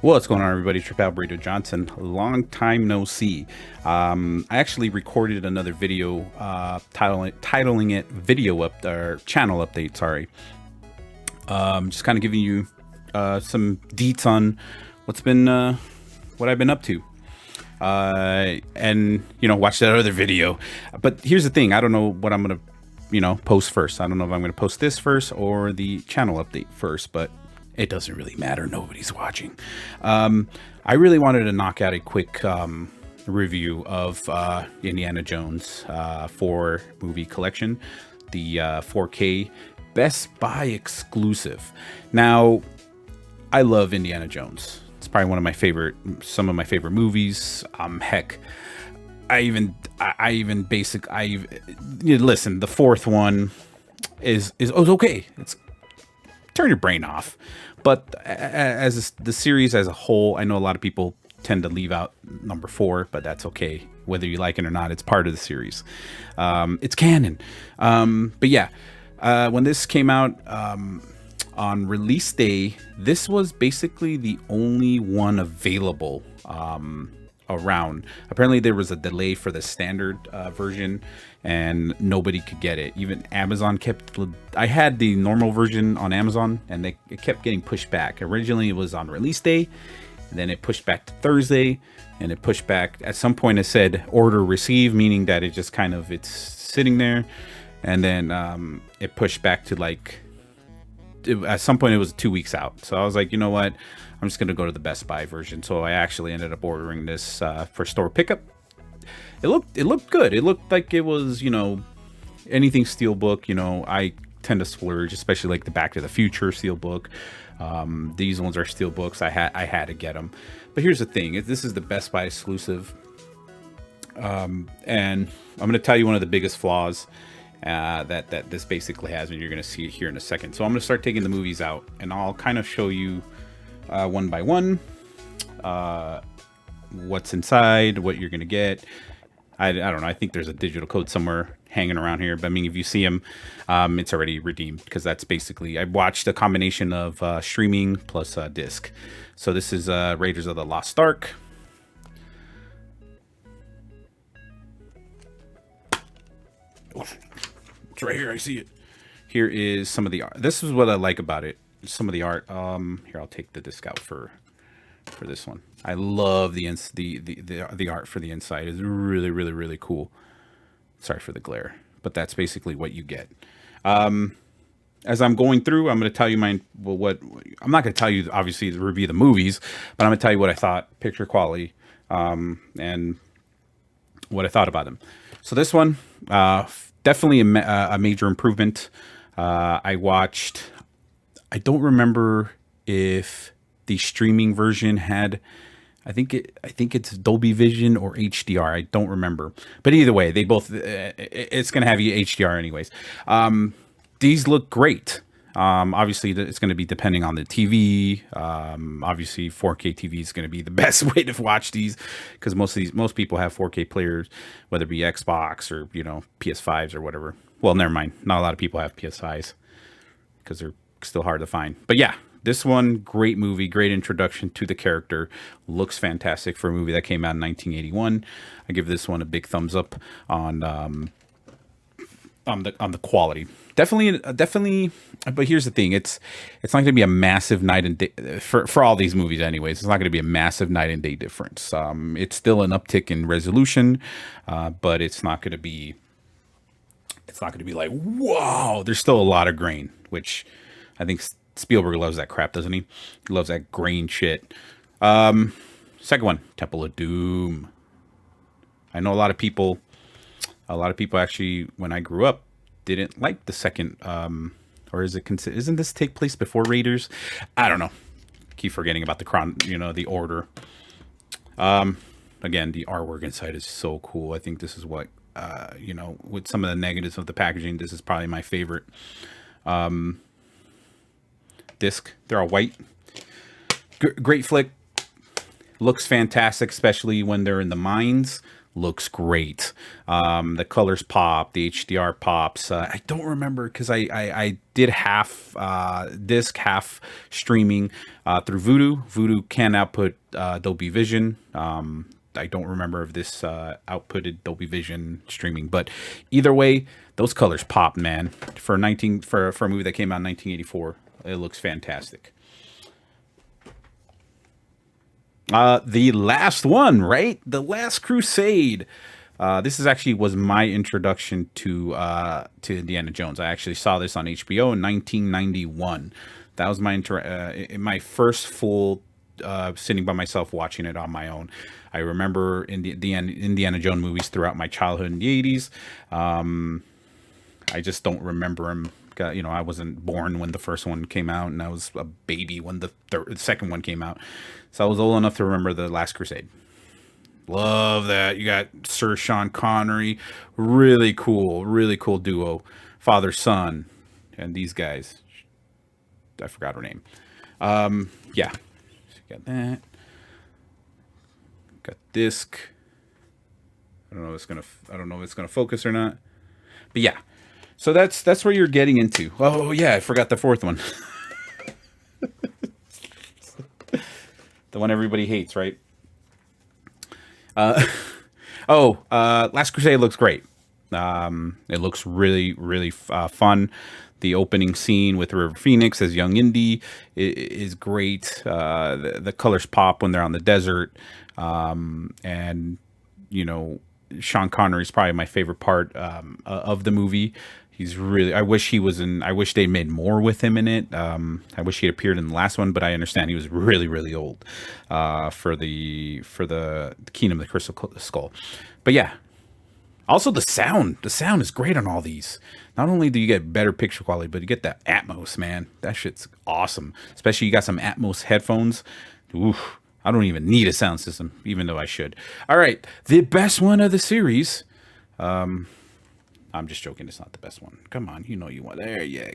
What's going on, everybody? Trip Out Burrito Johnson. Long time no see. I actually recorded another video, titling it "Video Up" or Channel Update. Sorry. Just kind of giving you some deets on what I've been up to. And watch that other video. But here's the thing: I don't know what I'm gonna, post first. I don't know if I'm gonna post this first or the channel update first, but it doesn't really matter. Nobody's watching. I really wanted to knock out a quick review of Indiana Jones 4 movie collection, the 4K Best Buy exclusive. Now, I love Indiana Jones. It's probably some of my favorite movies. Heck, listen. The fourth one is okay. It's turn your brain off. But the series as a whole, I know a lot of people tend to leave out number 4, but that's okay. Whether you like it or not, it's part of the series. It's canon. But yeah, when this came out on release day, this was basically the only one available around. Apparently there was a delay for the standard version and nobody could get it. Even Amazon I had the normal version on Amazon and it kept getting pushed back. Originally it was on release day, and then it pushed back to Thursday, and it pushed back. At some point it said order receive, meaning that it just it's sitting there, and then it pushed back to at some point it was 2 weeks out. So I was like, you know what, I'm just gonna go to the Best Buy version. So I actually ended up ordering this for store pickup. It looked good. It looked like it was, anything Steelbook. I tend to splurge, especially like the Back to the Future Steelbook. These ones are Steelbooks. I had to get them. But here's the thing: this is the Best Buy exclusive, and I'm going to tell you one of the biggest flaws that this basically has, and you're going to see it here in a second. So I'm going to start taking the movies out, and I'll kind of show you one by one what's inside, what you're going to get. I don't know. I think there's a digital code somewhere hanging around here, but I mean, if you see them, it's already redeemed, because that's basically, I watched a combination of streaming plus disc. So this is Raiders of the Lost Ark. It's right here. I see it. Here is some of the art. This is what I like about it. Some of the art. Here, I'll take the disc out for this one. I love the art for the inside. It's really, really, really cool. Sorry for the glare, but that's basically what you get. As I'm going through, I'm going to tell you I'm not going to tell you obviously the review of the movies, but I'm going to tell you what I thought, picture quality, and what I thought about them. So this one, definitely a major improvement. I don't remember if the streaming version had, I think it's Dolby Vision or HDR. I don't remember, but either way, they both, it's going to have you HDR anyways. These look great. Obviously it's going to be depending on the TV. Obviously 4K TV is going to be the best way to watch these, because most people have 4K players, whether it be Xbox or, PS5s or whatever. Well, never mind. Not a lot of people have PS5s because they're still hard to find. But yeah, this one, great movie, great introduction to the character. Looks fantastic for a movie that came out in 1981. I give this one a big thumbs up on the quality. Definitely. But here's the thing: it's not going to be a massive night and day for all these movies. Anyways, it's not going to be a massive night and day difference. It's still an uptick in resolution, but it's not going to be. It's not going to be like, whoa. There's still a lot of grain, which I think Spielberg loves that crap, doesn't he? He loves that grain shit. Second one, Temple of Doom. I know a lot of people actually, when I grew up, didn't like the second, or isn't this take place before Raiders? I don't know. Keep forgetting about the order. Again, the artwork inside is so cool. I think this is what, with some of the negatives of the packaging, this is probably my favorite. Disc. They're all white. Great flick. Looks fantastic, especially when they're in the mines. looks great. The colors pop, the HDR pops. I don't remember because I did half disc, half streaming through Voodoo. Voodoo can output Dolby Vision. I don't remember if this outputted Dolby Vision streaming, but either way, those colors pop, man. For a movie that came out in 1984, it looks fantastic. The last one, right? The Last Crusade. This is actually was my introduction to Indiana Jones. I actually saw this on HBO in 1991. That was my first full sitting by myself watching it on my own. I remember the Indiana Jones movies throughout my childhood in the 80s. I just don't remember them. I wasn't born when the first one came out, and I was a baby when the second one came out. So I was old enough to remember The Last Crusade. Love that. You got Sir Sean Connery. Really cool duo. Father, son, and these guys. I forgot her name. Yeah. So you got that. Got disc. I don't know if it's gonna focus or not. But yeah. So that's where you're getting into. Oh yeah, I forgot the fourth one. The one everybody hates, right? Last Crusade looks great. It looks really fun. The opening scene with River Phoenix as young Indy is great. The colors pop when they're on the desert, and Sean Connery is probably my favorite part of the movie. He's really. I wish they made more with him in it. I wish he had appeared in the last one, but I understand he was really old for the Kingdom of the Crystal Skull. But yeah, also the sound. The sound is great on all these. Not only do you get better picture quality, but you get that Atmos, man. That shit's awesome. Especially you got some Atmos headphones. Oof. I don't even need a sound system, even though I should. All right, the best one of the series. I'm just joking. It's not the best one. Come on, you want there. Yeah.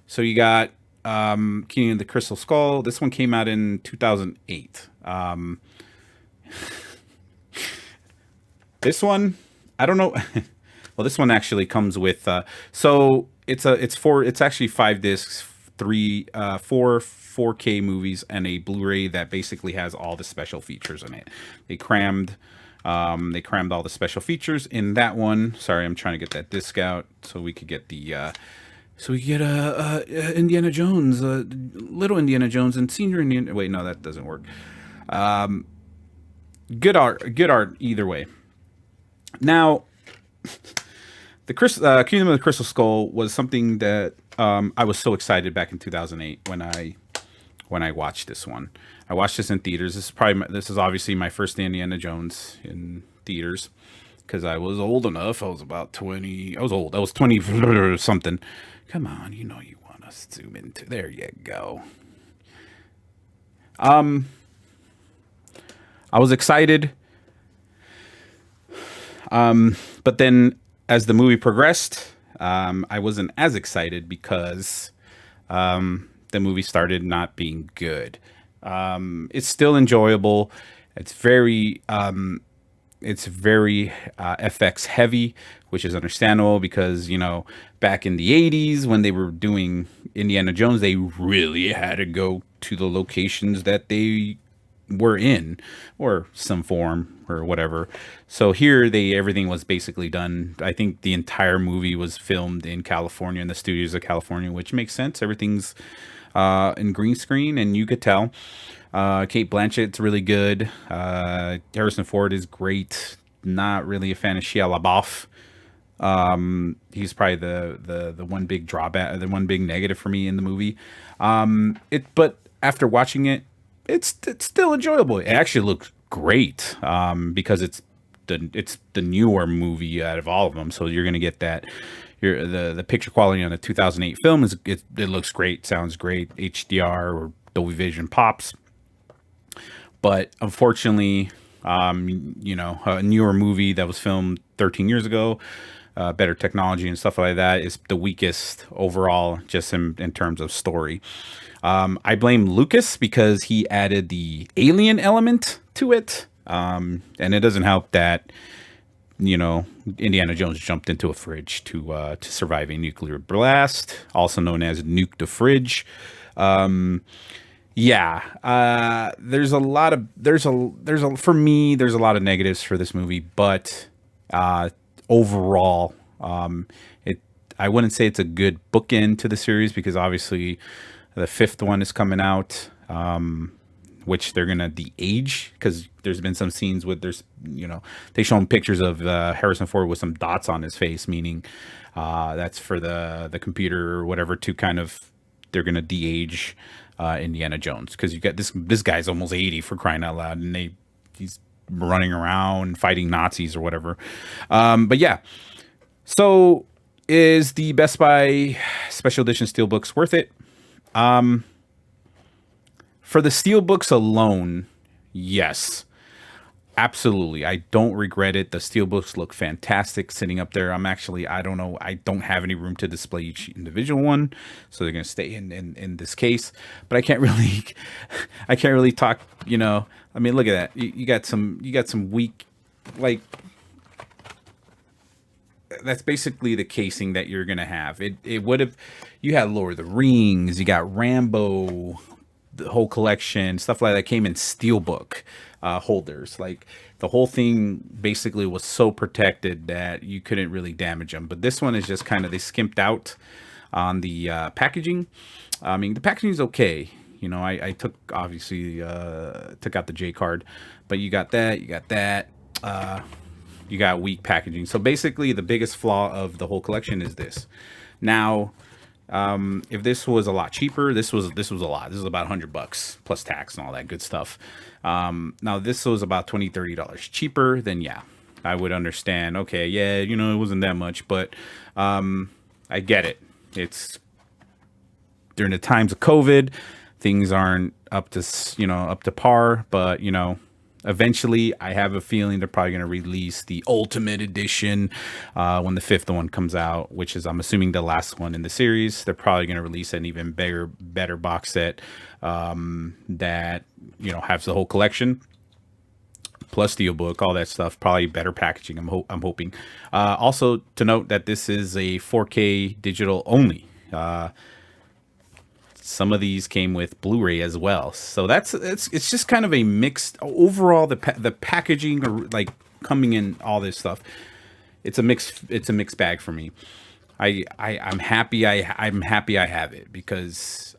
So you got Kingdom of the Crystal Skull. This one came out in 2008. This one, I don't know. Well, this one actually comes with. So it's actually 5 discs, 4 4K movies, and a Blu-ray that basically has all the special features in it. They crammed all the special features in that one. Sorry, I'm trying to get that disc out so we could get Indiana Jones, little Indiana Jones, and senior Indiana. Wait, no, that doesn't work. Good art either way. Now, the Kingdom of the Crystal Skull was something that I was so excited back in 2008 when I watched this one. I watched this in theaters. This is obviously my first Indiana Jones in theaters because I was old enough. I was about 20. I was old. I was 20 or something. Come on, you want us to zoom into. There you go. I was excited. But then as the movie progressed, I wasn't as excited because the movie started not being good. It's still enjoyable. It's very FX heavy, which is understandable because, back in the 80s when they were doing Indiana Jones, they really had to go to the locations that they were in or some form or whatever. So here everything was basically done. I think the entire movie was filmed in California, in the studios of California, which makes sense. Everything's in green screen, and you could tell. Kate Blanchett's really good. Harrison Ford is great. Not really a fan of Shia LaBeouf. He's probably the one big drawback, the one big negative for me in the movie. But after watching it, it's still enjoyable. It actually looks great because it's the newer movie out of all of them. So you're gonna get that. The picture quality on the 2008 film it looks great, sounds great, HDR or Dolby Vision pops. But unfortunately, a newer movie that was filmed 13 years ago, better technology and stuff like that, is the weakest overall, just in terms of story. I blame Lucas because he added the alien element to it. And it doesn't help that Indiana Jones jumped into a fridge to survive a nuclear blast, also known as nuke the fridge. Yeah, there's a lot of there's a for me there's a lot of negatives for this movie, but overall, it I wouldn't say it's a good bookend to the series because obviously the fifth one is coming out. Which they're gonna de-age because there's been some scenes with they show him pictures of Harrison Ford with some dots on his face, meaning that's for the computer or whatever to kind of they're gonna de-age Indiana Jones because you got this guy's almost 80 for crying out loud, and he's running around fighting Nazis or whatever. But yeah, so is the Best Buy Special Edition Steelbooks worth it? For the Steelbooks alone, yes, absolutely. I don't regret it. The Steelbooks look fantastic sitting up there. I don't know, I don't have any room to display each individual one, so they're gonna stay in this case. But I can't really, I can't really talk. I mean, look at that. You got some weak, like that's basically the casing that you're gonna have. It would have, you had Lord of the Rings, you got Rambo, the whole collection, stuff like that came in Steelbook holders. Like the whole thing basically was so protected that you couldn't really damage them. But this one is just kind of, they skimped out on the packaging. I mean, the packaging is okay. I took obviously took out the J card, but you got that, you got weak packaging. So basically, the biggest flaw of the whole collection is this. Now, if this was a lot cheaper, this was a lot. This is about $100 plus tax and all that good stuff. Now this was about $20-$30 cheaper, then yeah, I would understand. Okay, yeah, it wasn't that much, but I get it. It's during the times of COVID, things aren't up to par, but eventually, I have a feeling they're probably going to release the Ultimate Edition when the fifth one comes out, which is, I'm assuming, the last one in the series. They're probably going to release an even better box set that has the whole collection, plus Steelbook, all that stuff. Probably better packaging. I'm hoping. Also to note that this is a 4K digital only. Some of these came with Blu-ray as well, so it's just kind of a mixed overall. The packaging, or like coming in, all this stuff, it's a mixed bag for me. I'm happy I have it because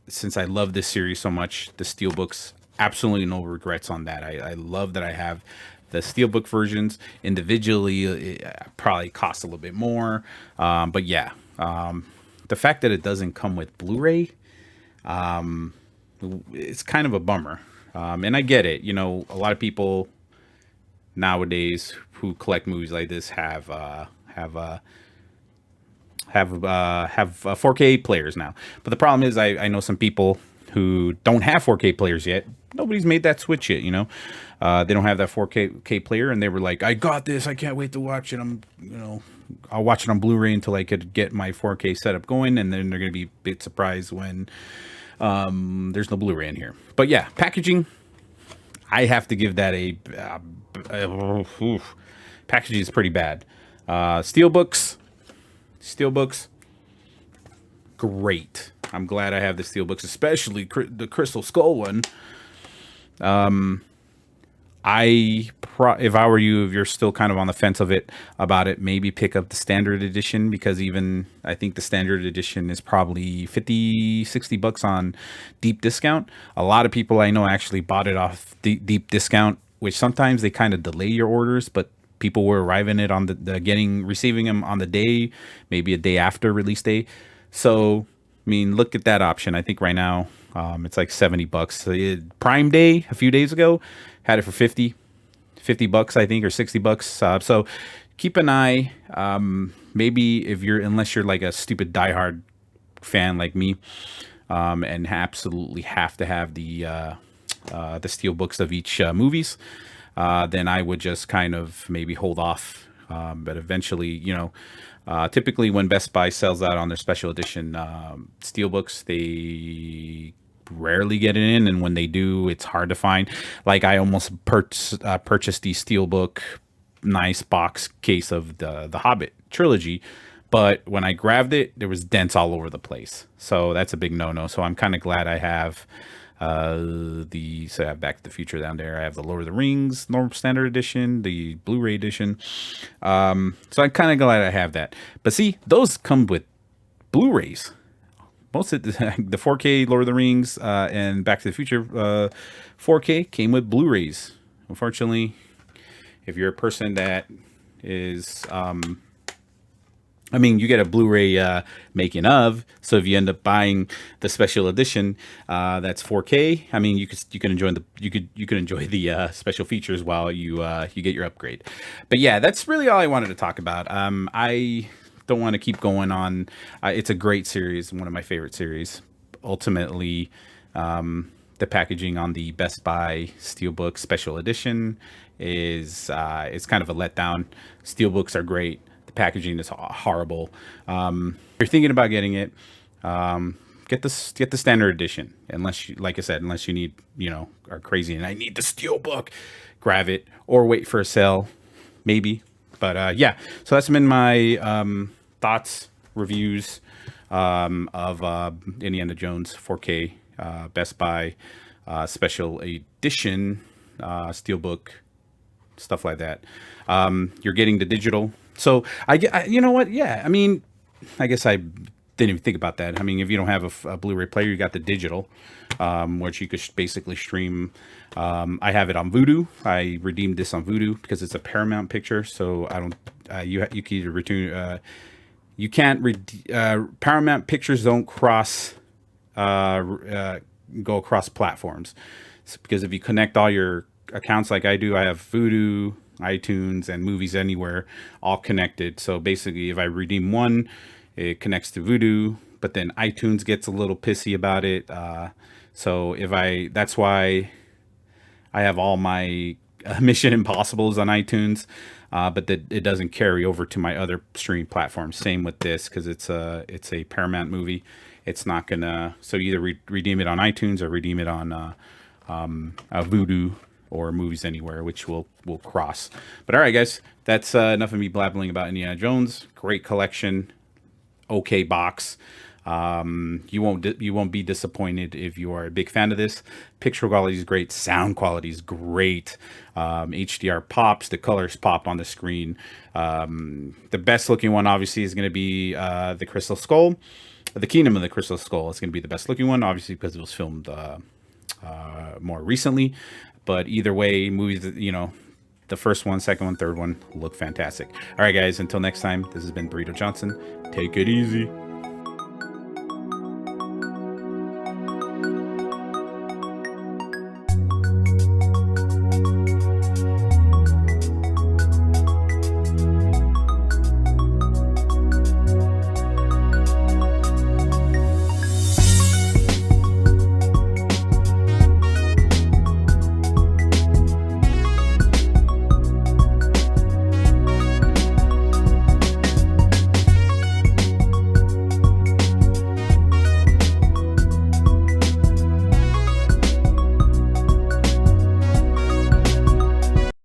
since I love this series so much, the Steelbooks, absolutely no regrets on that. I love that I have the Steelbook versions. Individually, it probably costs a little bit more, but yeah, the fact that it doesn't come with Blu-ray, it's kind of a bummer. And I get it. A lot of people nowadays who collect movies like this have 4K players now. But the problem is, I know some people who don't have 4K players yet. Nobody's made that switch yet. They don't have that 4K player, and they were like, "I got this. I can't wait to watch it. I'll watch it on Blu-ray until I could get my 4K setup going," and then they're going to be a bit surprised when there's no Blu-ray in here. But yeah, packaging, I have to give that packaging is pretty bad. Steelbooks, great. I'm glad I have the Steelbooks, especially the Crystal Skull one. If I were you, if you're still kind of on the fence about it, maybe pick up the standard edition, because even I think the standard edition is probably $50-$60 on deep discount. A lot of people I know actually bought it off deep discount, which sometimes they kind of delay your orders, but people were arriving it on receiving them on the day, maybe a day after release day. So, I mean, look at that option. I think right now it's like $70. Prime Day a few days ago had it for $50, I think, or $60. So keep an eye. Maybe unless you're like a stupid diehard fan like me, and absolutely have to have the Steelbooks of each movies, then I would just kind of maybe hold off. But eventually, typically when Best Buy sells out on their special edition Steelbooks, they rarely get it in, and when they do, it's hard to find. Like I almost purchased the Steelbook nice box case of the Hobbit trilogy, but when I grabbed it, there was dents all over the place. So that's a big no-no. So I'm kind of glad I have so I have Back to the Future down there. I have the Lord of the Rings normal standard edition, the Blu-ray edition. So I'm kind of glad I have that. But see, those come with Blu-rays. Most of the 4K Lord of the Rings and Back to the Future 4K came with Blu-rays. Unfortunately, if you're a person that is you get a Blu-ray making of, so if you end up buying the special edition that's 4K, I mean you can enjoy the special features while you get your upgrade. But yeah, that's really all I wanted to talk about. I don't want to keep going on. It's a great series, one of my favorite series. Ultimately, the packaging on the Best Buy Steelbook Special Edition is kind of a letdown. Steelbooks are great. The packaging is horrible. If you're thinking about getting it, get the standard edition. Unless you, like I said, unless you need, are crazy and I need the Steelbook, grab it or wait for a sale, maybe. But yeah, so that's been my thoughts, reviews of Indiana Jones 4K Best Buy special edition Steelbook, stuff like that. You're getting the digital. So you know what? Yeah, I mean, I guess I didn't even think about that. I mean, if you don't have a Blu-ray player, you got the digital, which you could basically stream. I have it on Vudu. I redeemed this on Vudu because it's a Paramount picture. So I don't. You can either return. You can't. Paramount pictures don't cross. Go across platforms, because if you connect all your accounts like I do, I have Vudu, iTunes, and Movies Anywhere all connected. So basically, if I redeem one, it connects to Vudu, but then iTunes gets a little pissy about it. So that's why I have all my Mission Impossibles on iTunes, but that it doesn't carry over to my other streaming platforms. Same with this, because it's a Paramount movie. It's not gonna. So either redeem it on iTunes or redeem it on Vudu or Movies Anywhere, which will cross. But all right, guys, that's enough of me blabbling about Indiana Jones. Great collection, okay box. You won't be disappointed if you are a big fan of this. Picture quality is great, sound quality is great. HDR pops, the colors pop on the screen. The best looking one obviously is going to be the Crystal Skull, the Kingdom of the Crystal Skull. It's going to be the best looking one, obviously, because it was filmed more recently. But either way, movies, the first one, second one, third one look fantastic. All right, guys, until next time, this has been Burrito Johnson. Take it easy.